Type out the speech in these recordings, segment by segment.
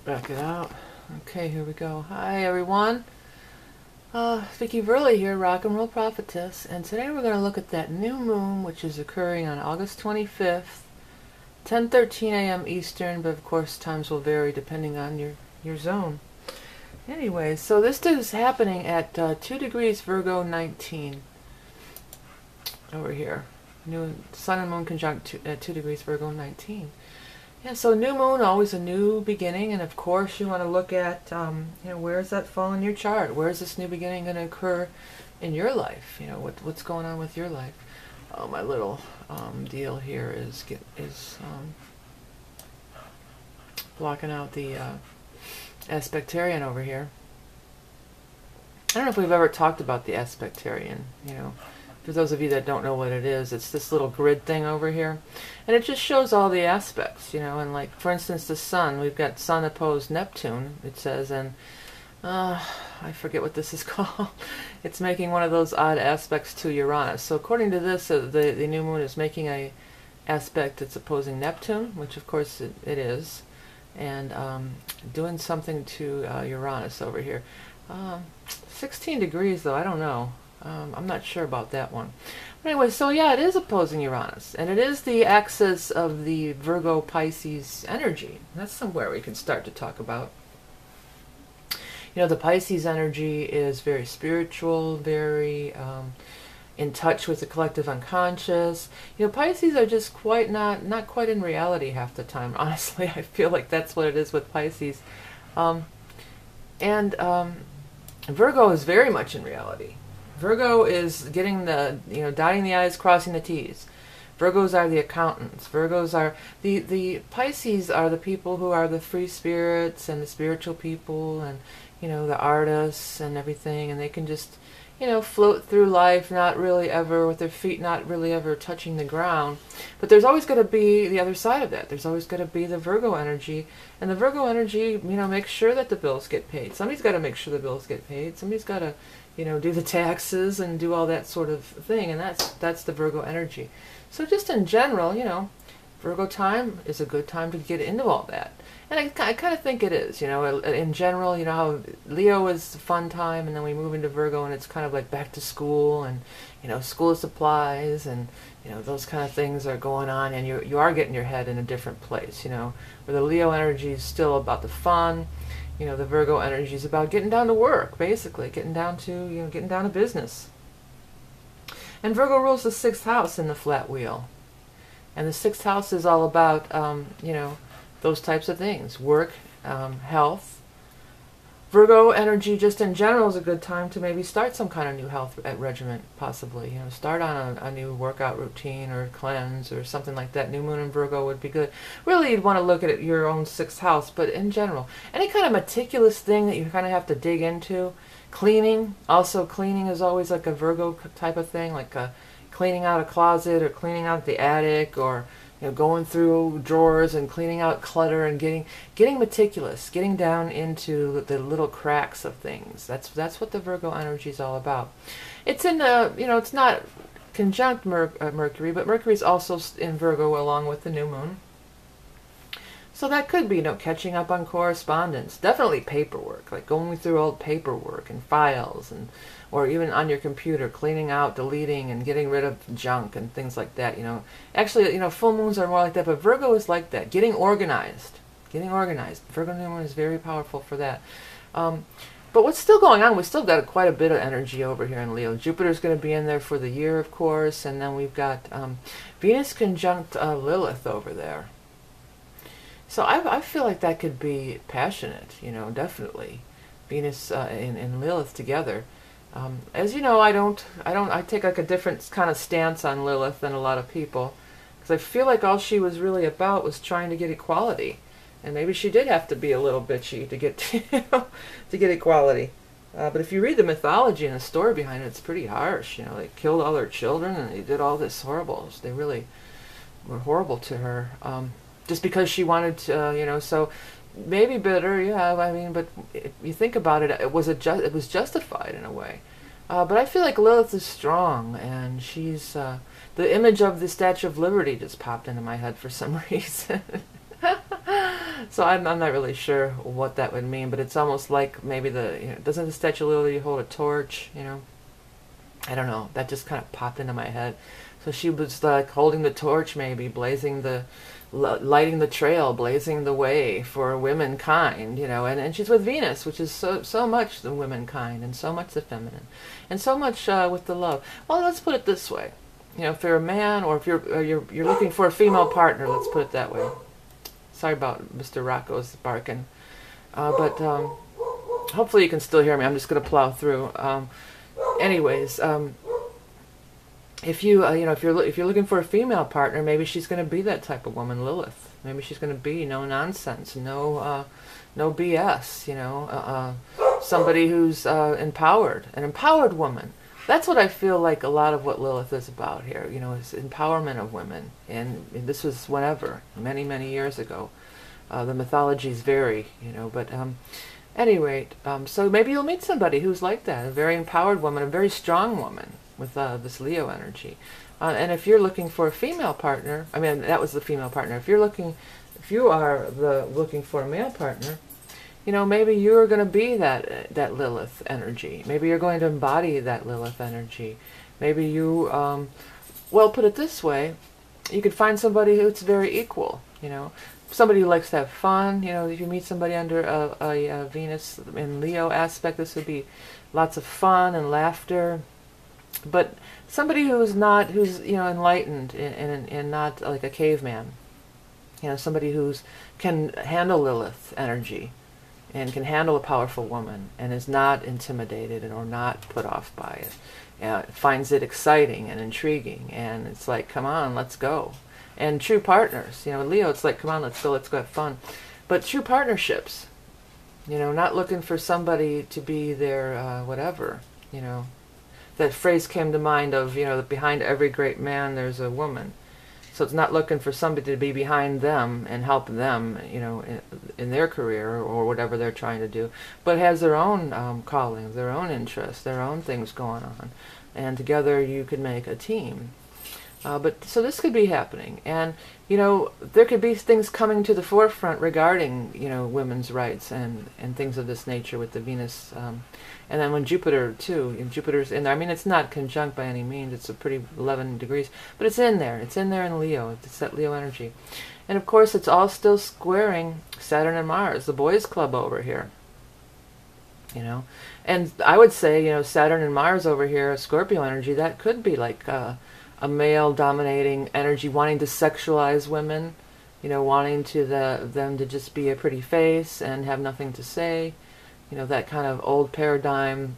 Back it out. Okay, here we go. Hi, everyone. Vicky Verley here, Rock and Roll Prophetess, and today we're going to look at that new moon, which is occurring on August 25th, 10:13 a.m. Eastern, but of course times will vary depending on your zone. Anyway, so this is happening at 2 degrees Virgo 19 over here. New Sun and Moon conjunct at 2 degrees Virgo 19. Yeah, so new moon, always a new beginning, and of course you want to look at, where does that fall in your chart? Where is this new beginning going to occur in your life? You know, what's going on with your life? Oh, my little deal here is blocking out the aspectarian over here. I don't know if we've ever talked about the aspectarian, For those of you that don't know what it is, it's this little grid thing over here. And it just shows all the aspects, and like, for instance, the sun, we've got sun opposed Neptune, it says, and I forget what this is called. It's making one of those odd aspects to Uranus. So according to this, the new moon is making a aspect that's opposing Neptune, which of course it is, and doing something to Uranus over here. 16 degrees though, I don't know. I'm not sure about that one. But anyway, so yeah, it is opposing Uranus. And it is the axis of the Virgo-Pisces energy. That's somewhere we can start to talk about. The Pisces energy is very spiritual, very in touch with the collective unconscious. Pisces are just not quite in reality half the time. Honestly, I feel like that's what it is with Pisces. Virgo is very much in reality. Virgo is getting the, dotting the I's, crossing the T's. Virgos are the accountants. Virgos are, the Pisces are the people who are the free spirits and the spiritual people and, the artists and everything. And they can just, float through life, not really ever, with their feet not really ever touching the ground. But there's always going to be the other side of that. There's always going to be the Virgo energy. And the Virgo energy, makes sure that the bills get paid. Somebody's got to make sure the bills get paid. Somebody's got to, do the taxes and do all that sort of thing. And that's the Virgo energy. So just in general, Virgo time is a good time to get into all that. And I kind of think it is, in general, how Leo is a fun time, and then we move into Virgo, and it's kind of like back to school, and, school supplies, and, those kind of things are going on, and you are getting your head in a different place, where the Leo energy is still about the fun, the Virgo energy is about getting down to work, basically, getting down to business. And Virgo rules the 6th house in the flat wheel. And the 6th house is all about, those types of things. Work, health. Virgo energy just in general is a good time to maybe start some kind of new health regimen, possibly. Start on a new workout routine or cleanse or something like that. New moon in Virgo would be good. Really, you'd want to look at your own 6th house, but in general. Any kind of meticulous thing that you kind of have to dig into. Cleaning. Also, cleaning is always like a Virgo type of thing, like cleaning out a closet or cleaning out the attic, or going through drawers and cleaning out clutter and getting meticulous, getting down into the little cracks of things. That's what the Virgo energy is all about. It's in it's not conjunct Mercury, but Mercury is also in Virgo along with the new moon. So that could be, catching up on correspondence. Definitely paperwork, like going through old paperwork and files, or even on your computer, cleaning out, deleting, and getting rid of junk and things like that. Actually, full moons are more like that, but Virgo is like that. Getting organized. Virgo new moon is very powerful for that. But what's still going on? We've still got quite a bit of energy over here in Leo. Jupiter's going to be in there for the year, of course, and then we've got Venus conjunct Lilith over there. So I feel like that could be passionate, definitely. Venus and Lilith together. As you know, I take like a different kind of stance on Lilith than a lot of people, because I feel like all she was really about was trying to get equality, and maybe she did have to be a little bitchy to get to get equality. But if you read the mythology and the story behind it, it's pretty harsh. They killed all their children and they did all this horrible. They really were horrible to her. Just because she wanted to, so maybe bitter, yeah, but if you think about it, it was justified in a way. But I feel like Lilith is strong, and she's, the image of the Statue of Liberty just popped into my head for some reason. So I'm not really sure what that would mean, but it's almost like maybe doesn't the Statue of Liberty hold a torch, I don't know, that just kind of popped into my head. So she was like holding the torch, maybe lighting the trail, blazing the way for womankind, and she's with Venus, which is so much the womankind and so much the feminine, and so much with the love. Well, let's put it this way, if you're a man, or if you're looking for a female partner, let's put it that way. Sorry about Mr. Rocco's barking, but hopefully you can still hear me. I'm just going to plow through. Anyways. If you're looking for a female partner, maybe she's going to be that type of woman, Lilith. Maybe she's going to be no nonsense, no BS. Somebody who's empowered, an empowered woman. That's what I feel like a lot of what Lilith is about here. Is empowerment of women, and this was whenever, many years ago. The mythologies vary, but anyway, so maybe you'll meet somebody who's like that, a very empowered woman, a very strong woman, with this Leo energy. And if you're looking for a female partner, I mean, that was the female partner. If you are looking for a male partner, maybe you're going to be that Lilith energy. Maybe you're going to embody that Lilith energy. Maybe you, well, put it this way, you could find somebody who's very equal, somebody who likes to have fun. If you meet somebody under a Venus in Leo aspect, this would be lots of fun and laughter. But somebody who's enlightened and not like a caveman, somebody can handle Lilith energy and can handle a powerful woman and is not intimidated or not put off by it, finds it exciting and intriguing, and it's like, come on, let's go. And true partners, Leo, it's like, come on, let's go have fun. But true partnerships, not looking for somebody to be their whatever, That phrase came to mind of, that behind every great man there's a woman. So it's not looking for somebody to be behind them and help them, in their career or whatever they're trying to do, but has their own callings, their own interests, their own things going on. And together you could make a team. But so this could be happening. And, there could be things coming to the forefront regarding, women's rights and things of this nature with the Venus. And then when Jupiter, too, Jupiter's in there. I mean, it's not conjunct by any means. It's a pretty 11 degrees. But it's in there. It's in there in Leo. It's that Leo energy. And, of course, it's all still squaring Saturn and Mars, the boys' club over here. And I would say, Saturn and Mars over here, Scorpio energy, that could be like a male-dominating energy, wanting to sexualize women, wanting them to just be a pretty face and have nothing to say, that kind of old paradigm,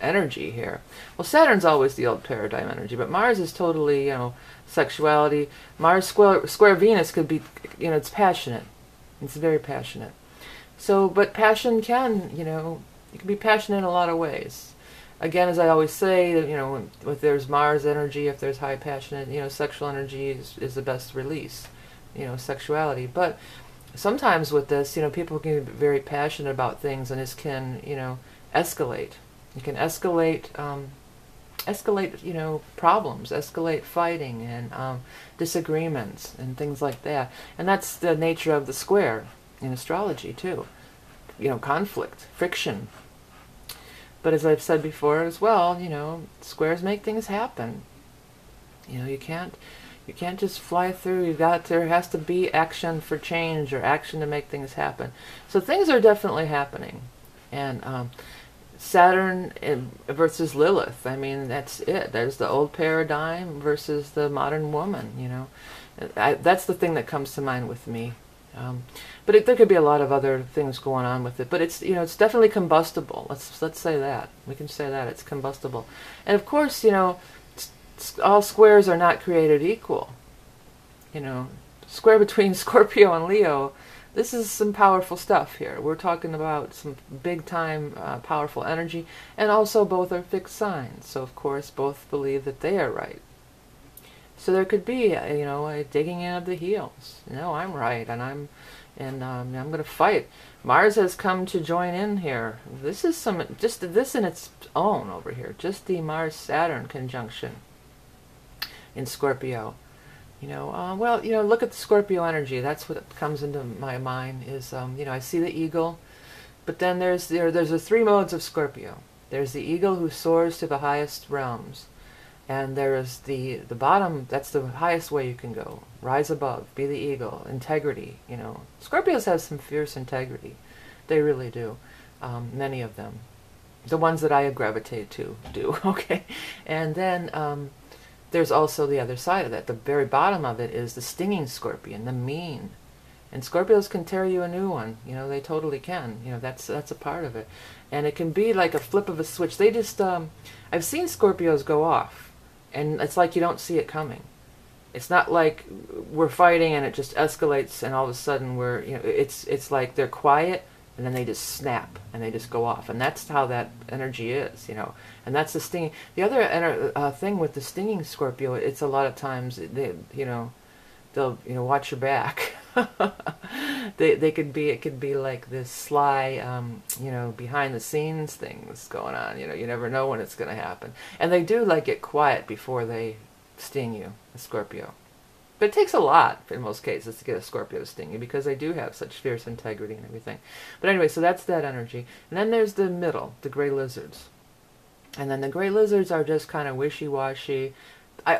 energy here. Well, Saturn's always the old paradigm energy, but Mars is totally, sexuality. Mars square Venus could be, it's passionate. It's very passionate. So, but passion can, you can be passionate in a lot of ways. Again, as I always say, if there's Mars energy, if there's high passionate, sexual energy is the best release, sexuality. But sometimes with this, people can be very passionate about things, and this can, escalate. It can escalate, problems, escalate fighting and disagreements and things like that. And that's the nature of the square in astrology too. Conflict, friction. But as I've said before as well, squares make things happen. You can't just fly through. There has to be action for change or action to make things happen. So things are definitely happening. And Saturn versus Lilith, I mean, that's it. There's the old paradigm versus the modern woman, that's the thing that comes to mind with me. But there could be a lot of other things going on with it. But it's it's definitely combustible. Let's say that. We can say that it's combustible. And of course, all squares are not created equal. Square between Scorpio and Leo. This is some powerful stuff here. We're talking about some big time powerful energy, and also both are fixed signs. So of course, both believe that they are right. So there could be, a digging in of the heels. I'm right, and I'm going to fight. Mars has come to join in here. This is just this in its own over here. Just the Mars-Saturn conjunction in Scorpio. Well, look at the Scorpio energy. That's what comes into my mind is, I see the eagle, but then there's the three modes of Scorpio. There's the eagle who soars to the highest realms, and there's the bottom. That's the highest way you can go. Rise above, be the eagle, integrity. Scorpios have some fierce integrity. They really do. Many of them. The ones that I gravitate to do. Okay, and then there's also the other side of that. The very bottom of it is the stinging scorpion, the mean. And Scorpios can tear you a new one. They totally can. That's a part of it. And it can be like a flip of a switch. They just, I've seen Scorpios go off, and it's like you don't see it coming. It's not like we're fighting and it just escalates and all of a sudden it's like they're quiet and then they just snap and they just go off. And that's how that energy is, And that's the stinging. The other thing with the stinging Scorpio, it's a lot of times, they'll watch your back. It could be like this sly, behind the scenes things going on. You never know when it's going to happen. And they do get quiet before they sting you, a Scorpio. But it takes a lot, in most cases, to get a Scorpio to sting you, because they do have such fierce integrity and everything. But anyway, so that's that energy. And then there's the middle, the gray lizards. And then the gray lizards are just kind of wishy-washy.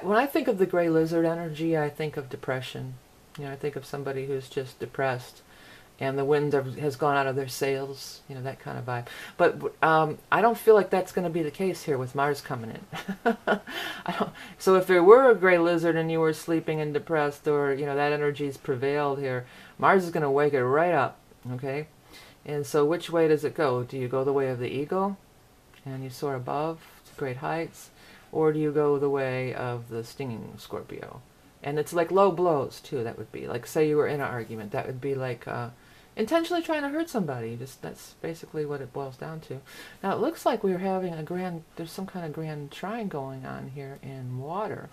When I think of the gray lizard energy, I think of depression. I think of somebody who's just depressed, and the wind has gone out of their sails, that kind of vibe. But I don't feel like that's going to be the case here with Mars coming in. So if there were a gray lizard and you were sleeping and depressed, or that energy's prevailed here, Mars is going to wake it right up, okay? And so which way does it go? Do you go the way of the eagle, and you soar above to great heights, or do you go the way of the stinging Scorpio? And it's like low blows, too. That would be like, say you were in an argument. That would be like intentionally trying to hurt somebody. That's basically what it boils down to. Now, it looks like we're having there's some kind of grand trine going on here in water.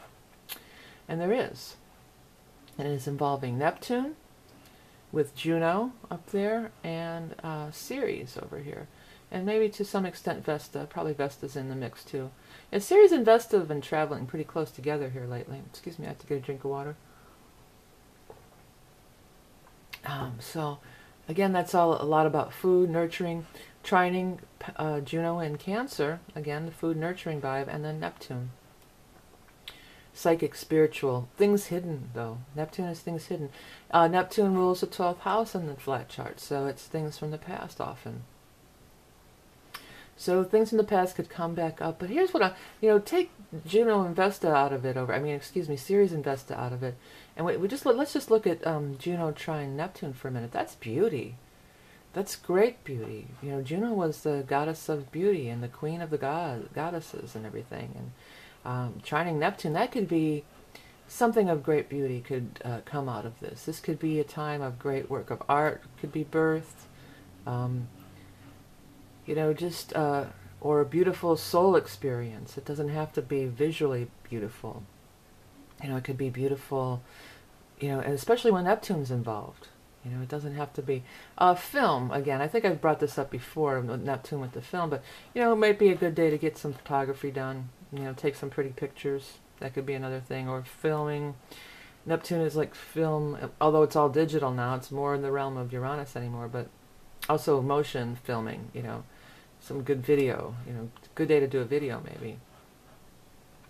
And there is. And it is involving Neptune with Juno up there and Ceres over here. And maybe to some extent Vesta. Probably Vesta's in the mix, too. And Ceres and Vesta have been traveling pretty close together here lately. Excuse me, I have to get a drink of water. So, again, that's a lot about food, nurturing, trining Juno and Cancer. Again, the food nurturing vibe, and then Neptune. Psychic, spiritual, things hidden, though. Neptune is things hidden. Neptune rules the 12th house in the flat chart, so it's things from the past often. So things from the past could come back up. But here's what take Juno and Vesta out of it. Ceres and Vesta out of it. And let's just look at Juno trine Neptune for a minute. That's beauty. That's great beauty. Juno was the goddess of beauty and the queen of the goddesses and everything. And trining Neptune, that could be something of great beauty could come out of this. This could be a time of great work of art. Could be birth. Or a beautiful soul experience. It doesn't have to be visually beautiful. It could be beautiful, and especially when Neptune's involved. It doesn't have to be film. Again, I think I've brought this up before, Neptune with the film, but, it might be a good day to get some photography done, take some pretty pictures. That could be another thing. Or filming. Neptune is like film, although it's all digital now. It's more in the realm of Uranus anymore, but also motion filming, some good video, good day to do a video maybe.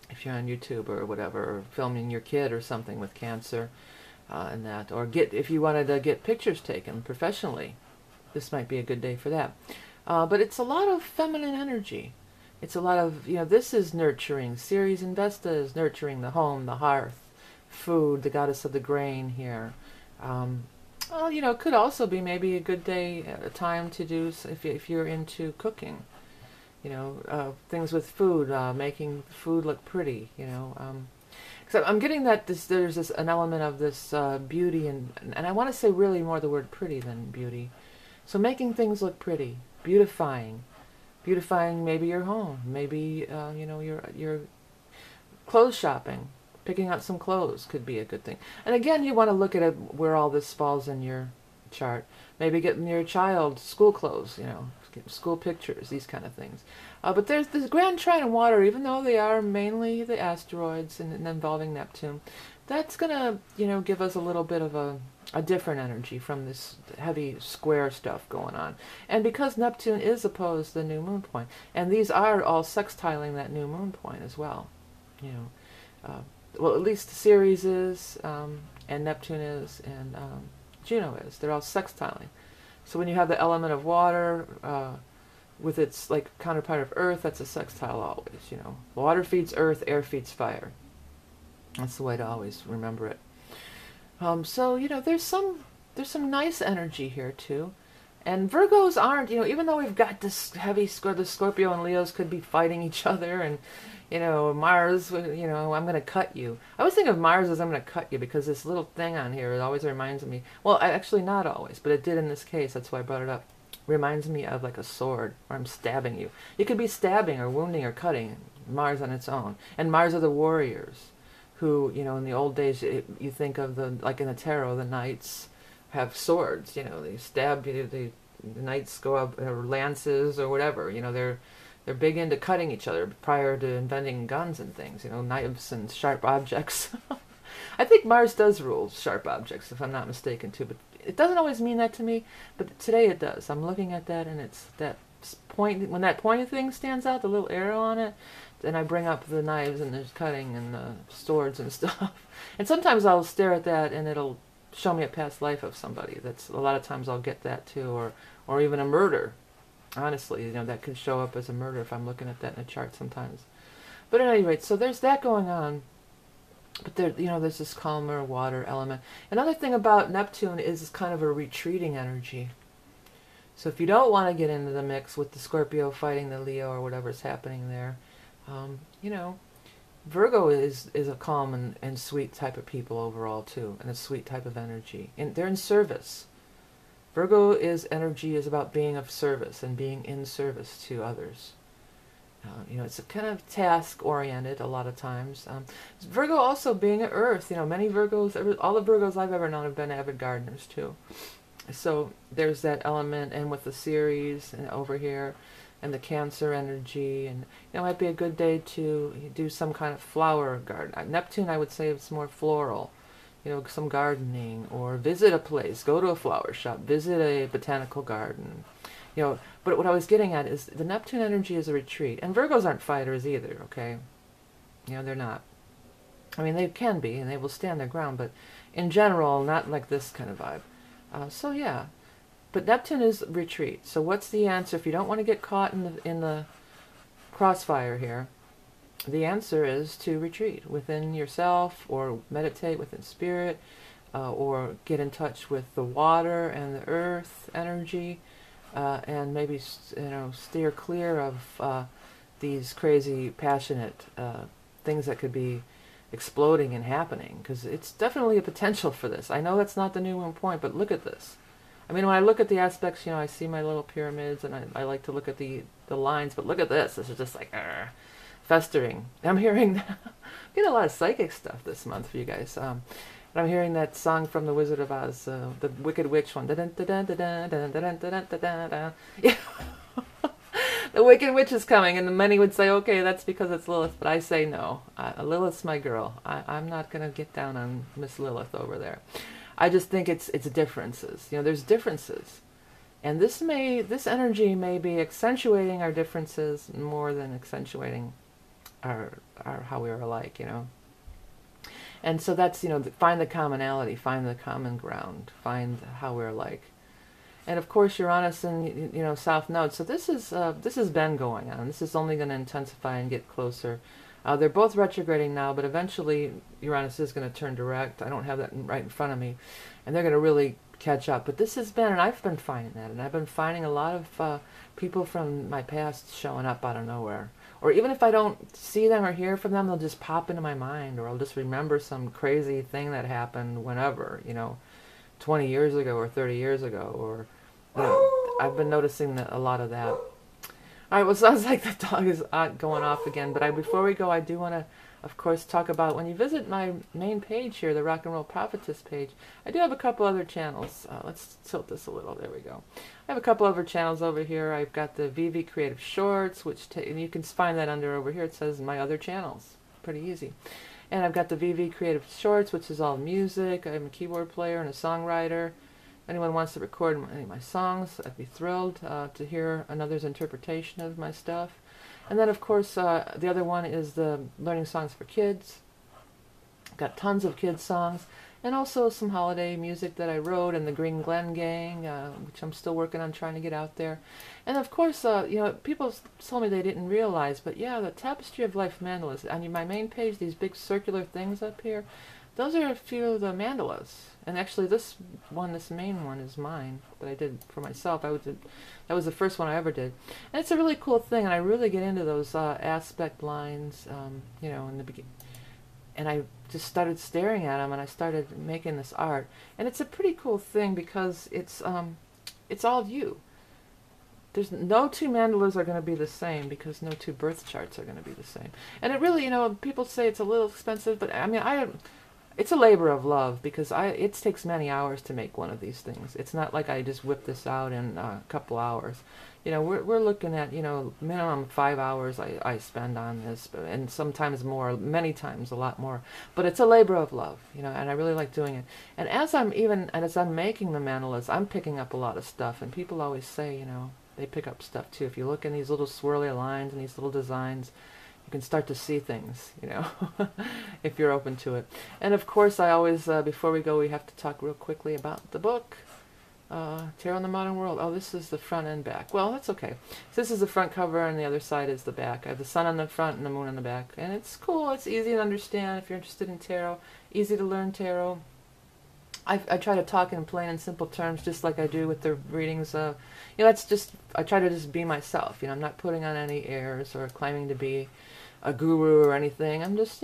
If you're on YouTube or whatever, or filming your kid or something with Cancer and that. Or if you wanted to get pictures taken professionally, this might be a good day for that. But it's a lot of feminine energy. It's a lot of, this is nurturing. Ceres and Vesta is nurturing the home, the hearth, food, the goddess of the grain here. Well, it could also be maybe a good day, a time to do, if you're into cooking, things with food, making food look pretty, So I'm getting that there's an element of this beauty, and I want to say really more the word pretty than beauty. So making things look pretty, beautifying maybe your home, maybe, your clothes shopping. Picking out some clothes could be a good thing. And again, you want to look at where all this falls in your chart. Maybe getting your child school clothes, get school pictures, these kind of things. But there's this grand trine in water, even though they are mainly the asteroids and involving Neptune. that's gonna, give us a little bit of a different energy from this heavy square stuff going on. And because Neptune is opposed to the new moon point, and these are all sextiling that new moon point as well, you know, well, at least the Ceres is, and Neptune is, and Juno is. They're all sextiling. So when you have the element of water with its like counterpart of earth, that's a sextile always. Water feeds earth, air feeds fire. That's the way to always remember it. So there's some nice energy here too. And Virgos aren't, even though we've got this heavy the Scorpio and Leos could be fighting each other, and Mars, I'm going to cut you. I always think of Mars as I'm going to cut you, because this little thing on here, it always reminds me, well, actually not always, but it did in this case, that's why I brought it up. Reminds me of like a sword, or I'm stabbing you. You could be stabbing or wounding or cutting Mars on its own. And Mars are the warriors who, in the old days, you think of like in the tarot, the knights have swords, they stab you, the knights go up, or lances or whatever, they're big into cutting each other prior to inventing guns and things, knives and sharp objects. I think Mars does rule sharp objects, if I'm not mistaken, too, but it doesn't always mean that to me, but today it does. I'm looking at that, and it's that point, when that pointed thing stands out, the little arrow on it, then I bring up the knives and there's cutting and the swords and stuff. And sometimes I'll stare at that and it'll show me a past life of somebody. That's a lot of times I'll get that too, or even a murder. Honestly, that can show up as a murder if I'm looking at that in a chart sometimes. But at any rate, so there's that going on. But there's this calmer water element. Another thing about Neptune is it's kind of a retreating energy. So if you don't want to get into the mix with the Scorpio fighting the Leo or whatever's happening there, Virgo is a calm and sweet type of people overall too, and a sweet type of energy. And they're in service. Virgo energy is about being of service and being in service to others. It's a kind of task-oriented a lot of times. Virgo also being at Earth. Many Virgos, all the Virgos I've ever known have been avid gardeners too. So there's that element, and with the Ceres and over here, and the Cancer energy, and it might be a good day to do some kind of flower garden. Neptune, I would say, it's more floral. Some gardening, or visit a place, go to a flower shop, visit a botanical garden. But what I was getting at is the Neptune energy is a retreat. And Virgos aren't fighters either, okay? They're not. I mean, they can be, and they will stand their ground, but in general, not like this kind of vibe. So yeah, but Neptune is retreat. So what's the answer if you don't want to get caught in the crossfire here? The answer is to retreat within yourself, or meditate within spirit, or get in touch with the water and the earth energy, and maybe steer clear of these crazy, passionate things that could be exploding and happening, because it's definitely a potential for this. I know that's not the new moon point, but look at this. I mean, when I look at the aspects, I see my little pyramids, and I like to look at the lines, but look at this. This is just like festering. I'm hearing a lot of psychic stuff this month for you guys. And I'm hearing that song from The Wizard of Oz, the Wicked Witch one. Yeah. The Wicked Witch is coming, and many would say, okay, that's because it's Lilith, but I say no. Lilith's my girl. I'm not going to get down on Miss Lilith over there. I just think it's differences. There's differences. And this energy may be accentuating our differences more than accentuating our how we are alike, And so that's, find the commonality, find the common ground, find how we're alike. And of course Uranus and South Node. So this has been going on. This is only going to intensify and get closer. They're both retrograding now, but eventually Uranus is going to turn direct. I don't have that right in front of me, and they're going to really catch up. But this has been, and I've been finding that, and I've been finding a lot of people from my past showing up out of nowhere. Or even if I don't see them or hear from them, they'll just pop into my mind, or I'll just remember some crazy thing that happened whenever, 20 years ago or 30 years ago, or I've been noticing a lot of that. All right, well, it sounds like the dog is going off again, but before we go, I do want to, of course, talk about, when you visit my main page here, the Rock and Roll Prophetess page, I do have a couple other channels. Let's tilt this a little. There we go. I have a couple other channels over here. I've got the VV Creative Shorts, which and you can find that under over here. It says my other channels. Pretty easy. And I've got the VV Creative Shorts, which is all music. I'm a keyboard player and a songwriter. If anyone wants to record any of my songs, I'd be thrilled to hear another's interpretation of my stuff. And then, of course, the other one is the Learning Songs for Kids. Got tons of kids' songs, and also some holiday music that I wrote, and the Green Glen Gang, which I'm still working on trying to get out there. And of course, people told me they didn't realize, but yeah, the Tapestry of Life mandalas. On my main page, these big circular things up here, those are a few of the mandalas. And actually, this main one, is mine that I did for myself. That was the first one I ever did, and it's a really cool thing. And I really get into those aspect lines, in the beginning. And I just started staring at them, and I started making this art. And it's a pretty cool thing because it's all you. There's no two mandalas are going to be the same because no two birth charts are going to be the same. And it really, people say it's a little expensive, but I mean, it's a labor of love because it takes many hours to make one of these things. It's not like I just whip this out in a couple hours. We're looking at, minimum 5 hours I spend on this, and sometimes more, many times a lot more. But it's a labor of love, and I really like doing it. And as I'm making the mandalas, I'm picking up a lot of stuff, and people always say, they pick up stuff too. If you look in these little swirly lines and these little designs, you can start to see things, if you're open to it. And of course, I always, before we go, we have to talk real quickly about the book. Tarot in the Modern World. Oh, this is the front and back. Well, that's okay. So this is the front cover, and the other side is the back. I have the sun on the front and the moon on the back. And it's cool. It's easy to understand if you're interested in tarot. Easy to learn tarot. I try to talk in plain and simple terms, just like I do with the readings. That's just, I try to just be myself. I'm not putting on any airs or claiming to be a guru or anything. I'm just,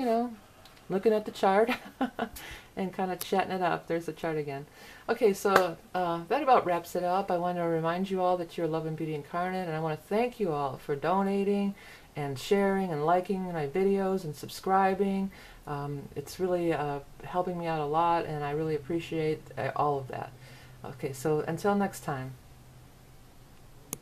looking at the chart and kind of chatting it up. There's the chart again. Okay, so that about wraps it up. I want to remind you all that you're Love and Beauty Incarnate, and I want to thank you all for donating and sharing and liking my videos and subscribing. It's really helping me out a lot, and I really appreciate all of that. Okay, so until next time.